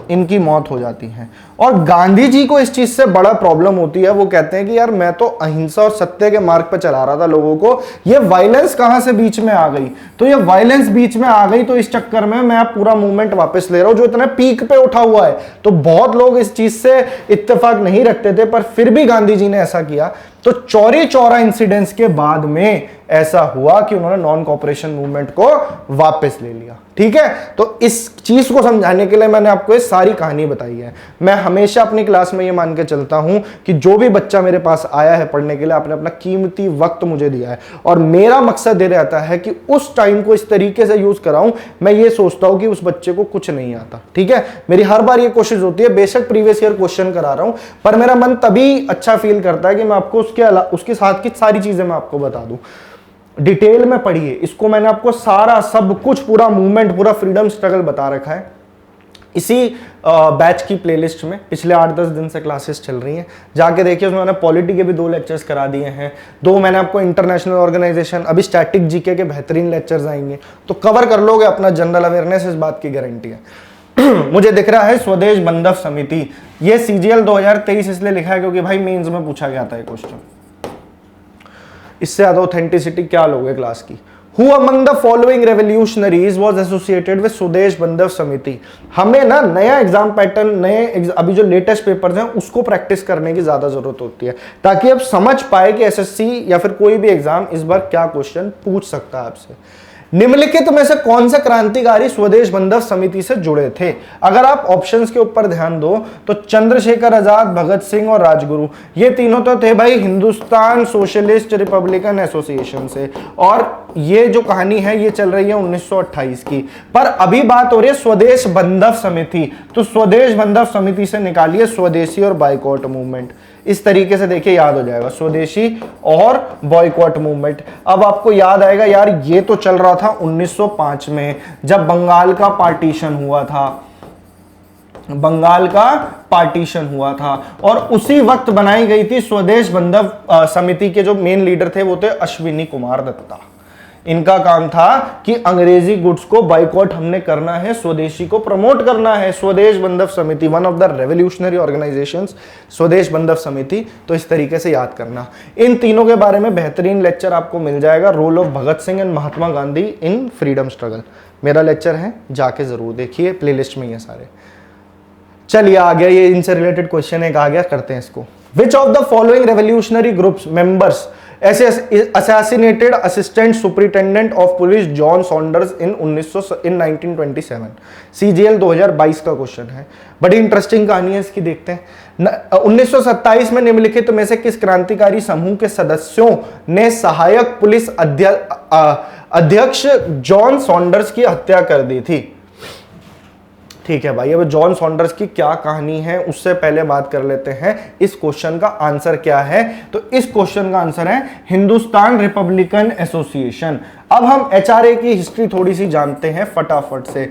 इनकी मौत हो जाती है। और गांधी जी को इस चीज से बड़ा प्रॉब्लम होती है। वो कहते हैं कि यार मैं तो अहिंसा और सत्य के मार्ग पर चला रहा था लोगों को, ये वायलेंस कहां से बीच में आ गई। तो ये वायलेंस बीच में आ गई, तो इस चक्कर में मैं अब पूरा मूवमेंट वापस ले रहा हूं जो इतना पीक पे उठा हुआ है। तो बहुत लोग इस चीज से इत्तेफाक नहीं रखते थे, पर फिर भी गांधी जी ने ऐसा किया। तो चौरी चौरा इंसिडेंट्स के बाद में ऐसा हुआ कि उन्होंने नॉन कोऑपरेशन मूवमेंट को वापस ले लिया, ठीक है। तो इस चीज को समझाने के लिए मैंने आपको ये सारी कहानी बताई है। मैं हमेशा अपनी क्लास में ये मान के चलता हूं कि जो भी बच्चा मेरे पास आया है पढ़ने के लिए, आपने अपना कीमती वक्त मुझे दिया है, और मेरा मकसद ये रहता है कि उस टाइम को इस तरीके से यूज कराऊं। मैं ये सोचता हूं कि उस बच्चे को कुछ नहीं आता, ठीक है। मेरी हर बार ये कोशिश होती है, बेशक प्रीवियस ईयर क्वेश्चन करा रहा हूं, पर मेरा मन तभी अच्छा फील करता है कि मैं आपको उसके साथ की सारी चीजें मैं आपको बता दूं। डिटेल में पढ़िए इसको, मैंने आपको सारा सब कुछ, पूरा मूवमेंट, पूरा फ्रीडम स्ट्रगल बता रखा है इसी बैच की प्लेलिस्ट में। पिछले 8-10 दिन से क्लासेस चल रही हैं, जाके देखिए। उसमें मैंने पॉलिटी के भी 2 लेक्चर्स करा दिए हैं, 2 मैंने आपको इंटरनेशनल ऑर्गेनाइजेशन, अभी स्टैटिक जीके के बेहतरीन लेक्चर्स आएंगे, तो कवर कर लोगे अपना जनरल अवेयरनेस, इस बात की गारंटी है। मुझे दिख रहा है स्वदेश बंधव समिति, ये CGL 2023 इसलिए लिखा है क्योंकि भाई मेंस में पूछा गया था ये क्वेश्चन। इससे ज्यादा ऑथेंटिसिटी क्या लोगे क्लास की। Who among the following revolutionaries was associated with स्वदेश बंधव समिति। हमें ना नया एग्जाम पैटर्न, अभी जो लेटेस्ट पेपर्स हैं उसको प्रैक्टिस करने की ज्यादा जरूरत होती है, ताकि आप समझ पाए कि SSC या फिर कोई भी एग्जाम इस बार क्या क्वेश्चन पूछ सकता है आपसे। निम्नलिखित में से कौन से क्रांतिकारी स्वदेश बंधव समिति से जुड़े थे? अगर आप ऑप्शंस के ऊपर ध्यान दो तो चंद्रशेखर आजाद, भगत सिंह और राजगुरु, ये तीनों तो थे भाई हिंदुस्तान सोशलिस्ट रिपब्लिकन एसोसिएशन से, और ये जो कहानी है ये चल रही है 1928 की। पर अभी बात हो रही है स्वदेश बंधव समिति, तो स्वदेश बंधव समिति से निकालिए स्वदेशी और बाइकॉट मूवमेंट। इस तरीके से देखिए याद हो जाएगा, स्वदेशी और बॉयकॉट मूवमेंट। अब आपको याद आएगा यार ये तो चल रहा था 1905 में, जब बंगाल का पार्टीशन हुआ था, बंगाल का पार्टीशन हुआ था, और उसी वक्त बनाई गई थी स्वदेश बंधव समिति के जो मेन लीडर थे वो थे अश्विनी कुमार दत्ता। इनका काम था कि अंग्रेजी गुड्स को बाइकॉट हमने करना है, स्वदेशी को प्रमोट करना है। स्वदेश बंधव समिति, one of the revolutionary organisations, स्वदेश बंधव समिति। तो इस तरीके से याद करना। इन तीनों के बारे में बेहतरीन लेक्चर आपको मिल जाएगा, role of Bhagat Singh and Mahatma Gandhi in freedom struggle. मेरा लेक्चर है, जाके जरूर देखिए, प्लेलिस्ट में ये सारे। चलिए आ गया, ये इनसे रिलेटेड क्वेश्चन एक आ गया, करते हैं इसको। विच of the following revolutionary groups members assassinated assistant superintendent of police John Saunders in 1927? CGL 2022 का क्वेश्चन है, बड़ी इंटरेस्टिंग कहानी है इसकी, देखते हैं। 1927 में निम्नलिखित में से किस क्रांतिकारी समूह के सदस्यों ने सहायक पुलिस अध्यक्ष जॉन सॉन्डर्स की हत्या कर दी थी? ठीक है भाई, अब जॉन सॉन्डर्स की क्या कहानी है उससे पहले बात कर लेते हैं इस क्वेश्चन का आंसर क्या है। तो इस क्वेश्चन का आंसर है हिंदुस्तान रिपब्लिकन एसोसिएशन। अब हम एचआरए की हिस्ट्री थोड़ी सी जानते हैं फटाफट से,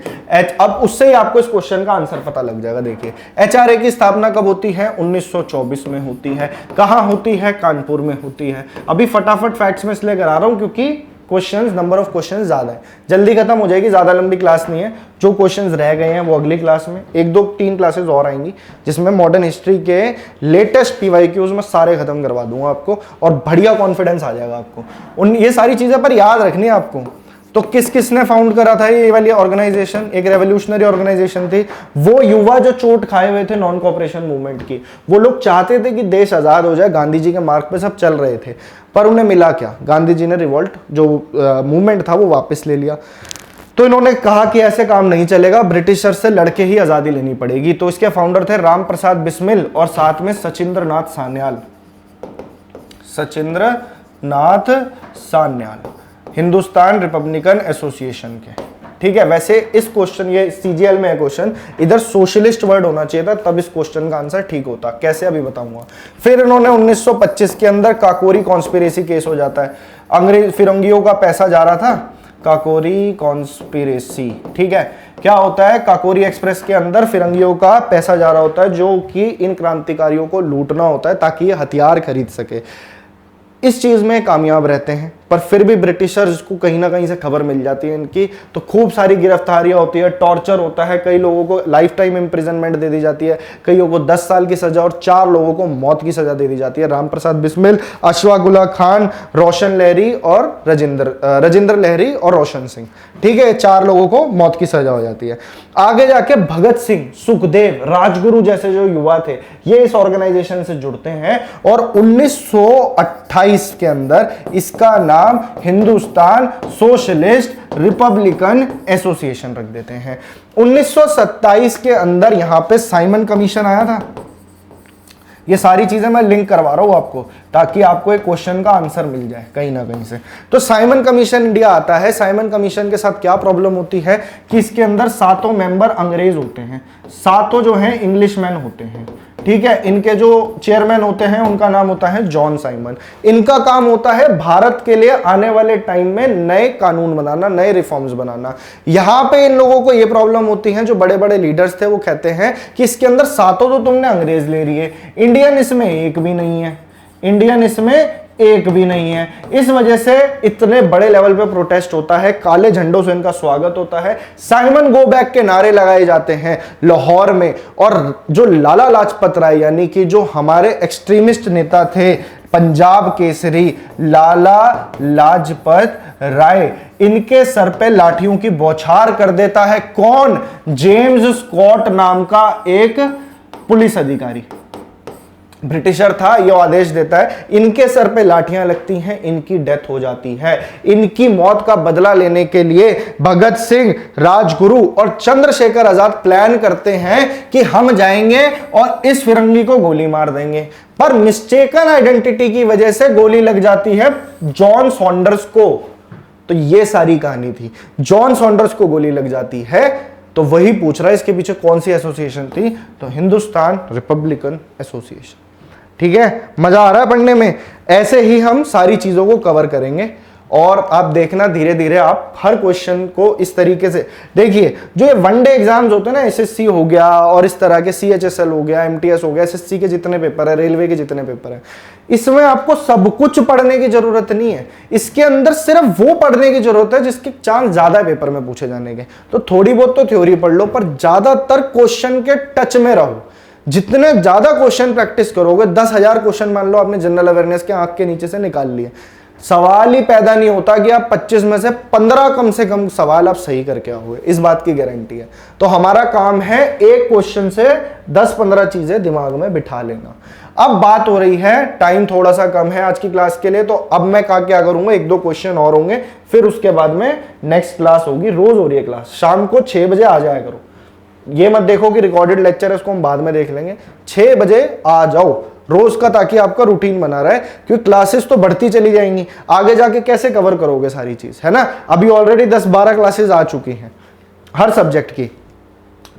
अब उससे ही आपको इस क्वेश्चन का आंसर पता लग जाएगा। देखिए एचआरए की स्थापना कब होती है? 1924 में होती है। कहां होती है? कानपुर में होती है। अभी फटाफट फैक्ट्स में इसलिए करा रहा हूं क्योंकि क्वेश्चंस, नंबर ऑफ क्वेश्चंस ज्यादा है, जल्दी खत्म हो जाएगी, ज्यादा लंबी क्लास नहीं है। जो क्वेश्चंस रह गए हैं वो अगली क्लास में, 1 2 3 क्लासेस और आएंगी जिसमें मॉडर्न हिस्ट्री के लेटेस्ट पीवाईक्यूज में सारे खत्म करवा दूंगा आपको, और बढ़िया कॉन्फिडेंस आ जाएगा आपको। ये सारी चीजें पर याद रखनी है आपको। तो किस किसने फाउंड करा था ये वाली ऑर्गेनाइजेशन? एक रेवोल्यूशनरी ऑर्गेनाइजेशन थी, वो युवा जो चोट खाए हुए थे नॉन कॉपरेशन मूवमेंट की। वो लोग चाहते थे कि देश आजाद हो जाए, गांधी जी के मार्ग पे सब चल रहे थे, पर उन्हें मिला क्या? गांधी जी ने रिवोल्ट जो मूवमेंट था वो वापस ले लिया। तो इन्होंने कहा कि ऐसे काम नहीं चलेगा, ब्रिटिशर से लड़के ही आजादी लेनी पड़ेगी। तो इसके फाउंडर थे राम प्रसाद बिस्मिल और साथ में सचिंद्र नाथ सान्याल। सचिंद्र नाथ सान्याल हिंदुस्तान रिपब्लिकन एसोसिएशन के। ठीक है, वैसे इस क्वेश्चन, ये सीजीएल में है क्वेश्चन, इधर सोशलिस्ट वर्ड होना चाहिए था तब इस क्वेश्चन का आंसर ठीक होता। कैसे अभी बताऊंगा। फिर इन्होंने 1925 के अंदर काकोरी कॉन्स्पिरेसी केस हो जाता है। अंग्रेज फिरंगियों का पैसा जा रहा था, काकोरी कॉन्स्पिरेसी। ठीक है, क्या होता है? काकोरी एक्सप्रेस के अंदर फिरंगियों का पैसा जा रहा होता है जो कि इन क्रांतिकारियों को लूटना होता है ताकि ये हथियार खरीद सके। इस चीज में कामयाब रहते हैं, पर फिर भी ब्रिटिशर्स को कहीं ना कहीं से खबर मिल जाती है इनकी, तो खूब सारी गिरफ्तारियां होती है, टॉर्चर होता है, कई लोगों को लाइफ टाइम इम्प्रिजनमेंट दे दी जाती है, कईयों को 10 साल की सजा और 4 लोगों को मौत की सजा दे दी जाती है। राम प्रसाद बिस्मिल, अशफाक उल्लाह खान, रोशन लहरी और राजेंद्र लहरी और रोशन सिंह। ठीक है, 4 लोगों को मौत की सजा हो जाती है। आगे जाके भगत सिंह, सुखदेव, राजगुरु जैसे जो युवा थे ये इस ऑर्गेनाइजेशन से जुड़ते हैं और 1928 के अंदर इसका नाम हिंदुस्तान सोशलिस्ट रिपब्लिकन एसोसिएशन रख देते हैं। 1927 के अंदर यहां पे साइमन कमीशन आया था। ये सारी चीजें मैं लिंक करवा रहा हूं आपको ताकि आपको एक क्वेश्चन का आंसर मिल जाए कहीं ना कहीं से। तो साइमन कमीशन इंडिया आता है। साइमन कमीशन के साथ क्या प्रॉब्लम होती है कि इसके अंदर 7 मेंबर अंग्रेज होते हैं, 7 जो हैं इंग्लिशमैन होते हैं। ठीक है, इनके जो चेयरमैन होते हैं उनका नाम होता है जॉन साइमन। इनका काम होता है भारत के लिए आने वाले टाइम में नए कानून बनाना, नए रिफॉर्म्स बनाना। यहां पे इन लोगों को ये प्रॉब्लम होती है, जो बड़े बड़े लीडर्स थे वो कहते हैं कि इसके अंदर 7 तो तुमने अंग्रेज ले लिए, इंडियन इसमें एक भी नहीं है, इंडियन इसमें एक भी नहीं है। इस वजह से इतने बड़े लेवल पे प्रोटेस्ट होता है, काले झंडों से इनका स्वागत होता है, साइमन गो बैक के नारे लगाए जाते हैं लाहौर में। और जो लाला लाजपत राय यानी कि जो हमारे एक्सट्रीमिस्ट नेता थे, पंजाब केसरी लाला लाजपत राय, इनके सर पे लाठियों की बौछार कर देता है। कौन? जेम्स स्कॉट नाम का एक पुलिस अधिकारी। ब्रिटिशर था, ये आदेश देता है, इनके सर पे लाठियां लगती हैं, इनकी डेथ हो जाती है। इनकी मौत का बदला लेने के लिए भगत सिंह, राजगुरु और चंद्रशेखर आजाद प्लान करते हैं कि हम जाएंगे और इस फिरंगी को गोली मार देंगे, पर मिस्टेकन आइडेंटिटी की वजह से गोली लग जाती है जॉन सॉन्डर्स को। तो ये सारी कहानी थी, जॉन सॉन्डर्स को गोली लग जाती है। तो वही पूछ रहा है इसके पीछे कौन सी एसोसिएशन थी, तो हिंदुस्तान रिपब्लिकन एसोसिएशन। ठीक है, मजा आ रहा है पढ़ने में। ऐसे ही हम सारी चीजों को कवर करेंगे और आप देखना धीरे धीरे आप हर क्वेश्चन को इस तरीके से देखिए। जो ये वनडे एग्जाम्स होते हैं ना, एसएससी हो गया और इस तरह के सीएचएसएल हो गया, एमटीएस हो गया, एसएससी के जितने पेपर है, रेलवे के जितने पेपर है, इसमें आपको सब कुछ पढ़ने की जरूरत नहीं है। इसके अंदर सिर्फ वो पढ़ने की जरूरत है जिसके चांस ज्यादा पेपर में पूछे जाने के। तो थोड़ी बहुत तो थ्योरी पढ़ लो, पर ज्यादातर क्वेश्चन के टच में रहो। जितने ज्यादा क्वेश्चन प्रैक्टिस करोगे, 10,000 क्वेश्चन मान लो आपने जनरल अवेयरनेस के आंख के नीचे से निकाल लिए, सवाल ही पैदा नहीं होता कि आप 25 में से 15 कम से कम सवाल आप सही करके आओगे, इस बात की गारंटी है। तो हमारा काम है एक क्वेश्चन से 10-15 चीजें दिमाग में बिठा लेना। अब बात हो रही है, टाइम थोड़ा सा कम है आज की क्लास के लिए, तो अब मैं क्या करूंगा, 1-2 क्वेश्चन और होंगे, फिर उसके बाद में नेक्स्ट क्लास होगी। रोज हो रही है क्लास, शाम को 6 बजे आ जाया करो। ये मत देखो कि रिकॉर्डेड लेक्चर है उसको हम बाद में देख लेंगे, 6 बजे आ जाओ रोज का, ताकि आपका रूटीन बना रहे, क्योंकि क्लासेस तो बढ़ती चली जाएंगी, आगे जाके कैसे कवर करोगे सारी चीज, है ना। अभी ऑलरेडी 10-12 क्लासेस आ चुकी हैं हर सब्जेक्ट की,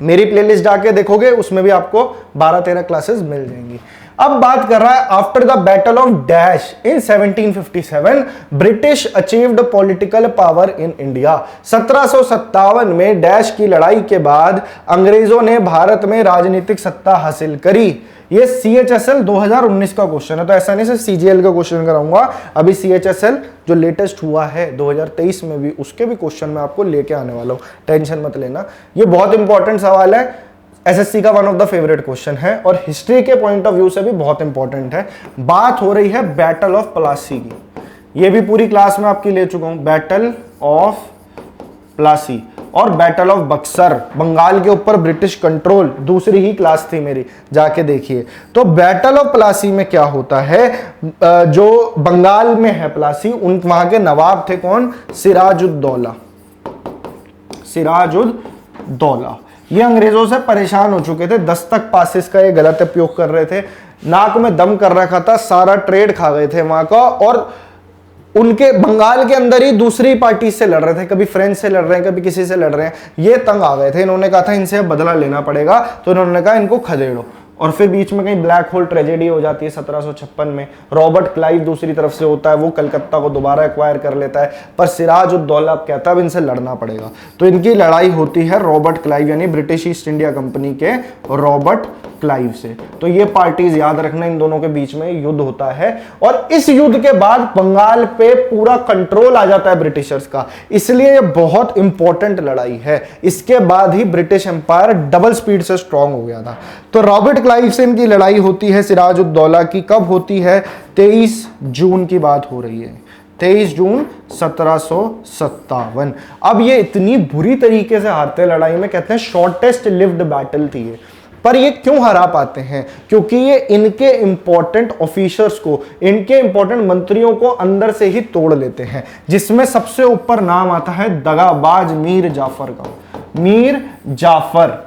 मेरी प्लेलिस्ट जाके देखोगे उसमें भी आपको 12-13 क्लासेस मिल जाएंगी। अब बात कर रहा है after the battle of dash in 1757 British achieved political power in India. 1757 में डैश की लड़ाई के बाद अंग्रेजों ने भारत में राजनीतिक सत्ता हासिल करी। ये सीएचएसएल 2019 का क्वेश्चन है, तो ऐसा नहीं सिर्फ सीजीएल का क्वेश्चन कराऊंगा, अभी सीएचएसएल जो लेटेस्ट हुआ है 2023 में भी, उसके भी क्वेश्चन मैं आपको लेके आने वाला हूं, टेंशन मत लेना। ये बहुत इंपॉर्टेंट सवाल है, एसएससी का one of the favourite question है और हिस्ट्री के पॉइंट ऑफ व्यू से भी बहुत इंपॉर्टेंट है। बात हो रही है बैटल ऑफ प्लासी की, ये भी पूरी क्लास में आपकी ले चुका हूं, बैटल ऑफ प्लासी और बैटल ऑफ बक्सर, बंगाल के ऊपर ब्रिटिश कंट्रोल, दूसरी ही क्लास थी मेरी, जाके देखिए। तो बैटल ऑफ प्लासी में क्या होता है, जो बंगाल में है प्लासी, उन वहां के नवाब थे कौन, सिराजुद्दौला। सिराजुद्दौला ये अंग्रेजों से परेशान हो चुके थे, दस्तक पासिस का ये गलत उपयोग कर रहे थे, नाक में दम कर रखा था, सारा ट्रेड खा गए थे वहां का, और उनके बंगाल के अंदर ही दूसरी पार्टी से लड़ रहे थे, कभी फ्रेंच से लड़ रहे हैं, कभी किसी से लड़ रहे हैं, ये तंग आ गए थे। इन्होंने कहा था इनसे बदला लेना पड़ेगा, तो इन्होंने कहा इनको खदेड़ो, और फिर बीच में कहीं ब्लैक होल ट्रेजेडी हो जाती है 1756 में। रॉबर्ट क्लाइव दूसरी तरफ से होता है, वो कलकत्ता को दोबारा एक्वायर कर लेता है, पर सिराजुद्दौला कहता है अब इनसे लड़ना पड़ेगा। तो इनकी लड़ाई होती है रॉबर्ट क्लाइव यानी ब्रिटिश ईस्ट इंडिया कंपनी के रॉबर्ट क्लाइव से। तो ये पार्टीज याद रखना, इन दोनों के बीच में युद्ध होता है, और इस युद्ध के बाद बंगाल पे पूरा कंट्रोल आ जाता है ब्रिटिशर्स का, इसलिए ये बहुत इंपॉर्टेंट लड़ाई है। इसके बाद ही ब्रिटिश एम्पायर डबल स्पीड से स्ट्रांग हो गया था। तो रॉबर्ट क्लाइव से इनकी लड़ाई होती है सिराजुद्दौला की, कब होती है, 23 जून की बात हो रही है, 23 जून 1757। अब ये इतनी बुरी तरीके से हारते लड़ाई में, कहते हैं शॉर्टेस्ट लिव्ड बैटल थी ये। पर ये क्यों हरा पाते हैं, क्योंकि ये इनके इंपॉर्टेंट ऑफिसर्स को, इनके इंपॉर्टेंट मंत्रियों को अंदर से ही तोड़ लेते हैं, जिसमें सबसे ऊपर नाम आता है दगाबाज मीर जाफर का, मीर जाफर।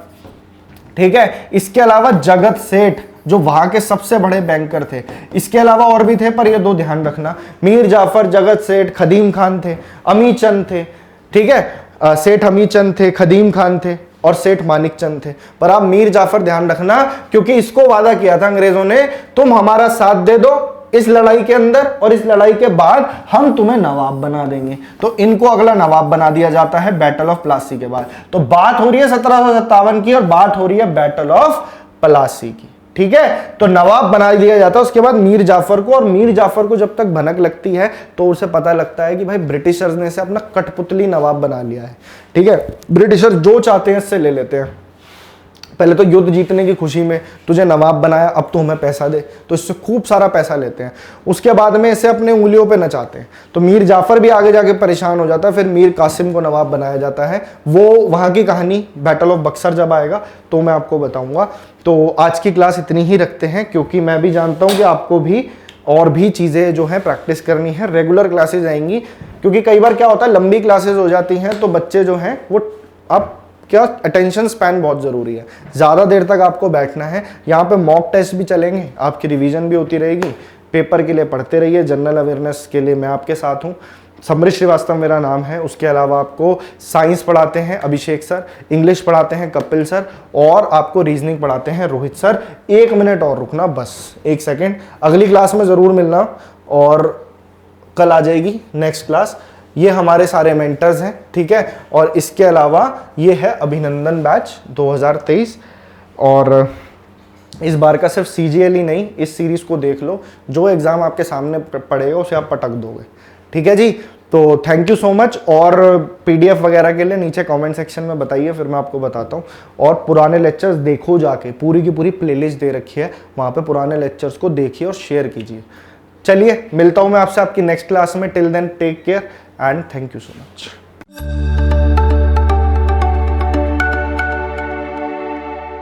ठीक है, इसके अलावा जगत सेठ जो वहां के सबसे बड़े बैंकर थे, इसके अलावा और भी थे, पर ये 2 ध्यान रखना, मीर जाफर, जगत सेठ, खदीम खान थे, अमी चंद थे। ठीक है, सेठ अमी चंद थे, खदीम खान थे और सेठ मानिक चंद थे। पर आप मीर जाफर ध्यान रखना, क्योंकि इसको वादा किया था अंग्रेजों ने, तुम हमारा साथ दे दो इस लड़ाई के अंदर, और इस लड़ाई के बाद हम तुम्हें नवाब बना देंगे। तो इनको अगला नवाब बना दिया जाता है बैटल ऑफ प्लासी के बाद। तो बात हो रही है 1757 की और बात हो रही है बैटल ऑफ प्लासी की। ठीक है, तो नवाब बना दिया जाता है उसके बाद मीर जाफर को, और मीर जाफर को जब तक भनक लगती है तो उसे पता लगता है कि भाई ब्रिटिशर्स ने इसे अपना कठपुतली नवाब बना लिया है। ठीक है, ब्रिटिशर्स जो चाहते हैं इससे ले लेते हैं। पहले तो युद्ध जीतने की खुशी में तुझे नवाब बनाया, अब तो हमें पैसा दे, तो इससे खूब सारा पैसा लेते हैं। उसके बाद में इसे अपने उंगलियों पे नचाते हैं। तो मीर जाफर भी आगे जाके परेशान हो जाता है, फिर मीर कासिम को नवाब बनाया जाता है। वो वहाँ की कहानी बैटल ऑफ बक्सर जब आएगा तो मैं आपको बताऊँगा। तो आज की क्लास इतनी ही रखते हैं, क्योंकि मैं भी जानता हूँ कि आपको भी और भी चीज़ें जो है प्रैक्टिस करनी है। रेगुलर क्लासेज आएंगी, क्योंकि कई बार क्या होता है लंबी क्लासेज हो जाती हैं तो बच्चे जो हैं वो अब क्या अटेंशन स्पैन बहुत ज़रूरी है, ज़्यादा देर तक आपको बैठना है। यहाँ पे मॉक टेस्ट भी चलेंगे, आपकी रिवीजन भी होती रहेगी, पेपर के लिए पढ़ते रहिए। जनरल अवेयरनेस के लिए मैं आपके साथ हूँ। समृद्ध श्रीवास्तव मेरा नाम है। उसके अलावा आपको साइंस पढ़ाते हैं अभिषेक सर, इंग्लिश पढ़ाते हैं कपिल सर, और आपको रीजनिंग पढ़ाते हैं रोहित सर। 1 मिनट और रुकना, बस 1 सेकेंड। अगली क्लास में ज़रूर मिलना, और कल आ जाएगी नेक्स्ट क्लास। ये हमारे सारे मेंटर्स हैं, ठीक है। और इसके अलावा ये है अभिनंदन बैच 2023, और इस बार का सिर्फ CGL ही नहीं, इस सीरीज को देख लो, जो एग्जाम आपके सामने पड़ेगा उसे आप पटक दोगे, ठीक है जी। तो थैंक यू सो मच। और PDF वगैरह के लिए नीचे कमेंट सेक्शन में बताइए, फिर मैं आपको बताता हूँ। और पुराने लेक्चर्स देखो जाके, पूरी की पूरी प्लेलिस्ट दे रखी है, वहाँ पे पुराने लेक्चर्स को देखिए और शेयर कीजिए। चलिए मिलता हूँ मैं आपसे आपकी नेक्स्ट क्लास में। Till then take care and thank you so much.